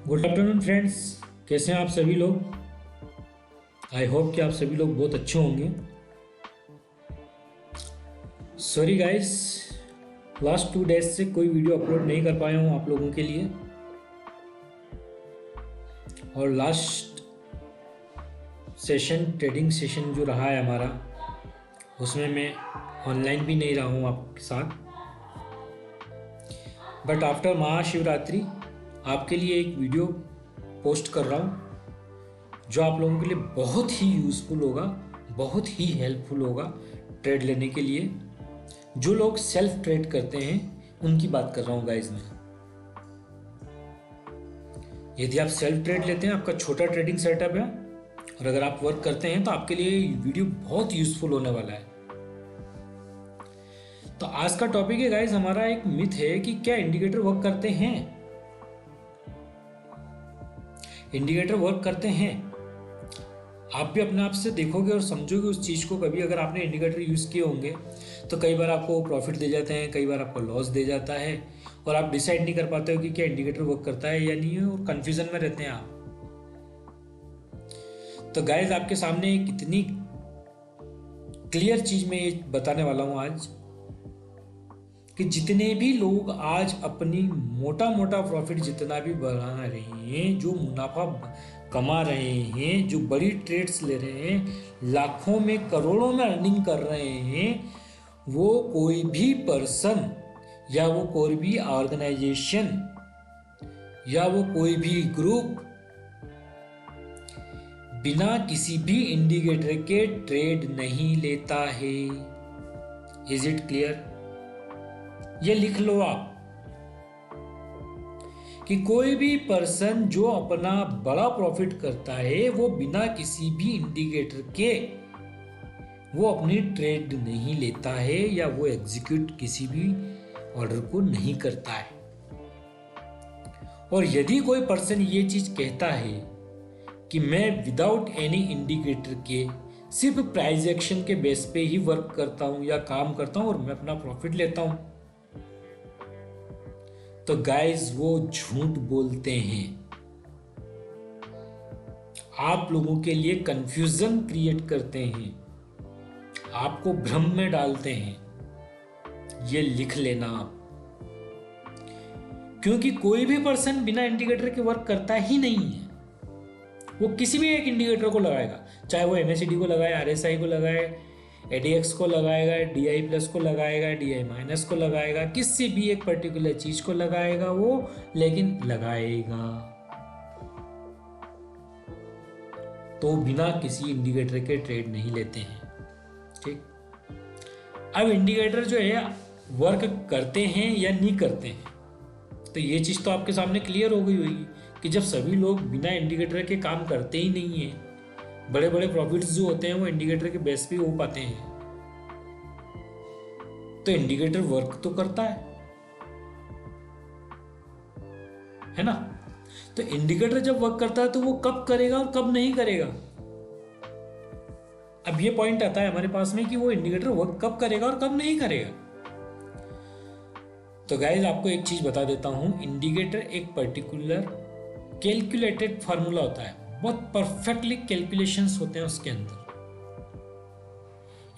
Good afternoon friends, कैसे हैं आप सभी लोग। आई होप कि आप सभी लोग बहुत अच्छे होंगे। सॉरी गाइस, लास्ट 2 डेज से कोई वीडियो अपलोड नहीं कर पाया हूँ आप लोगों के लिए। और लास्ट सेशन, ट्रेडिंग सेशन जो रहा है हमारा, उसमें मैं ऑनलाइन भी नहीं रहा हूँ आपके साथ। बट आफ्टर महाशिवरात्रि आपके लिए एक वीडियो पोस्ट कर रहा हूँ जो आप लोगों के लिए बहुत ही यूज़फुल होगा, बहुत ही हेल्पफुल होगा ट्रेड लेने के लिए। जो लोग सेल्फ ट्रेड करते हैं उनकी बात कर रहा हूँ गाइज मैं। यदि आप सेल्फ ट्रेड लेते हैं, आपका छोटा ट्रेडिंग सेटअप है और अगर आप वर्क करते हैं तो आपके लिए वीडियो बहुत यूज़फुल होने वाला है। तो आज का टॉपिक है गाइज, हमारा एक मिथ है कि क्या इंडिकेटर वर्क करते हैं। इंडिकेटर वर्क करते हैं। आप भी अपने आप से देखोगे और समझोगे उस चीज़ को। कभी अगर आपने इंडिकेटर यूज़ किए होंगे तो कई बार आपको प्रॉफिट दे जाते हैं, कई बार आपको लॉस दे जाता है और आप डिसाइड नहीं कर पाते हो कि क्या इंडिकेटर वर्क करता है या नहीं है, और कंफ्यूजन में रहते हैं आप। तो गाइज आपके सामने कितनी क्लियर चीज मैं ये बताने वाला हूं आज कि जितने भी लोग आज अपनी मोटा मोटा प्रॉफिट जितना भी बढ़ा रहे हैं, जो मुनाफा कमा रहे हैं, जो बड़ी ट्रेड्स ले रहे हैं, लाखों में करोड़ों में अर्निंग कर रहे हैं, वो कोई भी पर्सन या वो कोई भी ऑर्गेनाइजेशन या वो कोई भी ग्रुप बिना किसी भी इंडिकेटर के ट्रेड नहीं लेता है। Is it clear? ये लिख लो आप कि कोई भी पर्सन जो अपना बड़ा प्रॉफिट करता है वो बिना किसी भी इंडिकेटर के वो अपनी ट्रेड नहीं लेता है या वो एग्जीक्यूट किसी भी ऑर्डर को नहीं करता है। और यदि कोई पर्सन ये चीज कहता है कि मैं विदाउट एनी इंडिकेटर के सिर्फ प्राइस एक्शन के बेस पे ही वर्क करता हूं या काम करता हूं और मैं अपना प्रॉफिट लेता हूं, तो गाइस वो झूठ बोलते हैं। आप लोगों के लिए कंफ्यूजन क्रिएट करते हैं, आपको भ्रम में डालते हैं। ये लिख लेना आप, क्योंकि कोई भी पर्सन बिना इंडिकेटर के वर्क करता ही नहीं है। वो किसी भी एक इंडिकेटर को लगाएगा, चाहे वो MACD को लगाए, RSI को लगाए, ADX को लगाएगा, DI प्लस को लगाएगा, DI माइनस को लगाएगा, किसी भी एक पर्टिकुलर चीज को लगाएगा वो, लेकिन लगाएगा तो बिना किसी इंडिकेटर के ट्रेड नहीं लेते हैं। ठीक, अब इंडिकेटर जो है वर्क करते हैं या नहीं करते हैं, तो ये चीज तो आपके सामने क्लियर हो गई होगी कि जब सभी लोग बिना इंडिकेटर के काम करते ही नहीं है, बड़े बड़े प्रॉफिट्स जो होते हैं वो इंडिकेटर के बेस पे हो पाते हैं, तो इंडिकेटर वर्क तो करता है ना। तो इंडिकेटर जब वर्क करता है तो वो कब करेगा और कब नहीं करेगा। अब ये पॉइंट आता है हमारे पास में कि वो इंडिकेटर वर्क कब करेगा और कब नहीं करेगा। तो गाइज आपको एक चीज बता देता हूं, इंडिकेटर एक पर्टिकुलर कैलकुलेटेड फार्मूला होता है, बहुत परफेक्टली कैलकुलेशंस होते हैं उसके अंदर।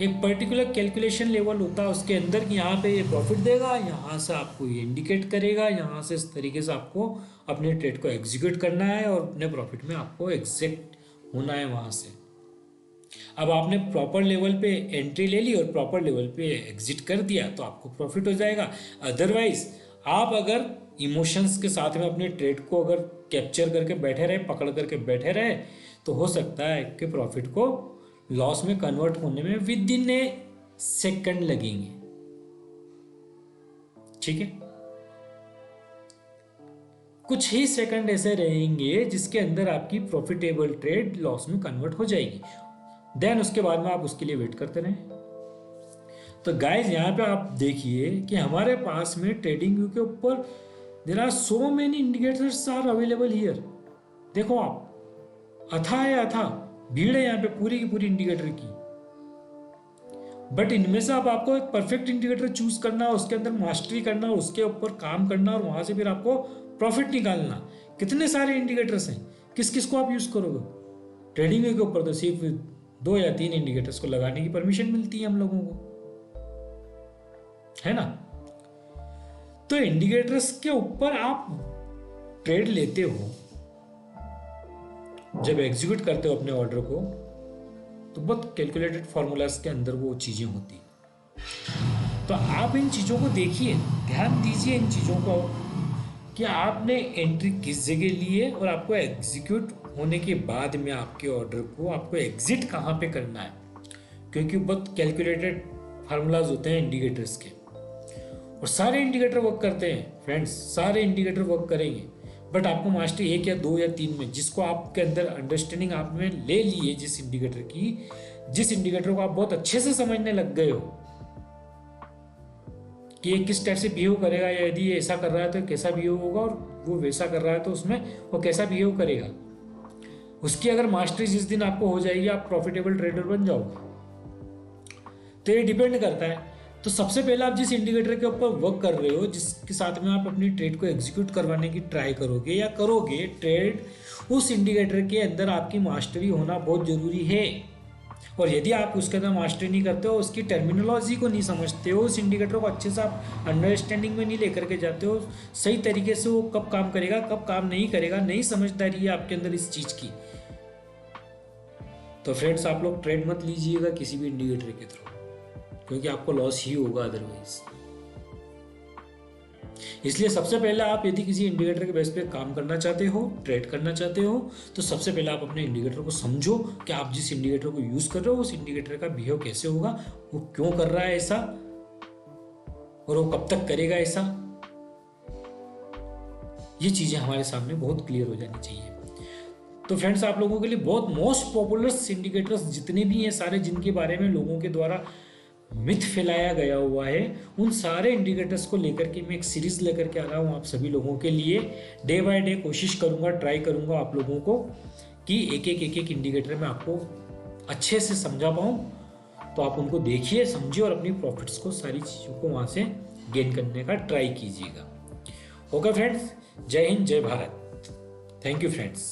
एक पर्टिकुलर कैलकुलेशन लेवल होता है उसके अंदर कि यहाँ पे ये प्रॉफिट देगा, यहाँ से आपको ये इंडिकेट करेगा, यहाँ से इस तरीके से आपको अपने ट्रेड को एग्जीक्यूट करना है और अपने प्रॉफिट में आपको एग्जैक्ट होना है वहाँ से। अब आपने प्रॉपर लेवल पे एंट्री ले ली और प्रॉपर लेवल पे एग्जिट कर दिया तो आपको प्रॉफिट हो जाएगा। अदरवाइज आप अगर इमोशंस के साथ में अपने ट्रेड को अगर कैप्चर करके बैठे रहे, पकड़ करके बैठे रहे, तो हो सकता है कि प्रॉफिट को लॉस में कन्वर्ट होने में विद इन ए सेकंड लगेंगे। ठीक है, कुछ ही सेकंड ऐसे रहेंगे जिसके अंदर आपकी प्रॉफिटेबल ट्रेड लॉस में कन्वर्ट हो जाएगी। देन उसके बाद में आप उसके लिए वेट करते रहें। तो गाइज यहाँ पे आप देखिए कि हमारे पास में ट्रेडिंग व्यू के ऊपर there are so many indicators are available here. देखो आप, अथा है, अथा भीड़ है यहाँ पे पूरी की पूरी इंडिकेटर की। बट इनमें से आपको एक परफेक्ट इंडिकेटर चूज करना, उसके अंदर मास्टरी करना, उसके ऊपर काम करना और वहां से फिर आपको प्रॉफिट निकालना। कितने सारे इंडिकेटर्स हैं, किस किस को आप यूज़ करोगे? ट्रेडिंग के ऊपर तो सिर्फ 2 या 3 इंडिकेटर्स को लगाने की परमिशन मिलती है हम लोगों को, है ना। तो इंडिकेटर्स के ऊपर आप ट्रेड लेते हो, जब एग्जीक्यूट करते हो अपने ऑर्डर को, तो बहुत कैलकुलेटेड फॉर्मूलाज के अंदर वो चीज़ें होती हैं। तो आप इन चीज़ों को देखिए, ध्यान दीजिए इन चीज़ों को कि आपने एंट्री किस जगह ली है और आपको एग्जीक्यूट होने के बाद में आपके ऑर्डर को आपको एग्जिट कहाँ पे करना है, क्योंकि बहुत कैलकुलेटेड फार्मूलाज होते हैं इंडिकेटर्स के, और सारे इंडिकेटर वर्क करते हैं फ्रेंड्स, सारे इंडिकेटर वर्क करेंगे, बट आपको मास्टरी 1 या 2 या 3 में, जिसको आपके अंदर अंडरस्टैंडिंग आपने ले ली है, जिस इंडिकेटर की, जिस इंडिकेटर को आप बहुत अच्छे से समझने लग गए हो कि ये किस टाइप से बिहेव करेगा, या यदि ये ऐसा कर रहा है तो कैसा बिहेव होगा, और वो वैसा कर रहा है तो उसमें वो कैसा बिहेव करेगा, उसकी अगर मास्टरी जिस दिन आपको हो जाएगी, आप प्रॉफिटेबल ट्रेडर बन जाओगे। तो ये डिपेंड करता है। तो सबसे पहले आप जिस इंडिकेटर के ऊपर वर्क कर रहे हो, जिसके साथ में आप अपनी ट्रेड को एग्जीक्यूट करवाने की ट्राई करोगे या करोगे ट्रेड, उस इंडिकेटर के अंदर आपकी मास्टरी होना बहुत जरूरी है। और यदि आप उसके अंदर मास्टरी नहीं करते हो, उसकी टर्मिनोलॉजी को नहीं समझते हो, उस इंडिकेटर को अच्छे से आप अंडरस्टैंडिंग में नहीं लेकर के जाते हो, सही तरीके से वो कब काम करेगा कब काम नहीं करेगा, नहीं समझदारी है आपके अंदर इस चीज़ की, तो फ्रेंड्स आप लोग ट्रेड मत लीजिएगा किसी भी इंडिकेटर के थ्रू, क्योंकि आपको लॉस ही होगा अदरवाइज। इसलिए सबसे पहले आप यदि किसी इंडिकेटर के बेस पे काम करना चाहते हो, ट्रेड करना चाहते हो, तो सबसे पहले आप अपने इंडिकेटर को समझो कि आप जिस इंडिकेटर को यूज कर रहे हो उस इंडिकेटर का बिहेव कैसे होगा, वो क्यों कर रहा है ऐसा, और वो कब तक करेगा ऐसा। ये चीजें हमारे सामने बहुत क्लियर हो जानी चाहिए। तो फ्रेंड्स आप लोगों के लिए बहुत मोस्ट पॉपुलर इंडिकेटर्स जितने भी हैं सारे, जिनके बारे में लोगों के द्वारा मिथ फैलाया गया हुआ है, उन सारे इंडिकेटर्स को लेकर के मैं एक सीरीज लेकर के आ रहा हूँ आप सभी लोगों के लिए। डे बाय डे कोशिश करूँगा, ट्राई करूँगा आप लोगों को कि एक एक इंडिकेटर में आपको अच्छे से समझा पाऊँ। तो आप उनको देखिए, समझिए और अपनी प्रॉफिट्स को, सारी चीज़ों को वहाँ से गेन करने का ट्राई कीजिएगा। ओके फ्रेंड्स, जय हिंद, जय भारत। Thank you friends.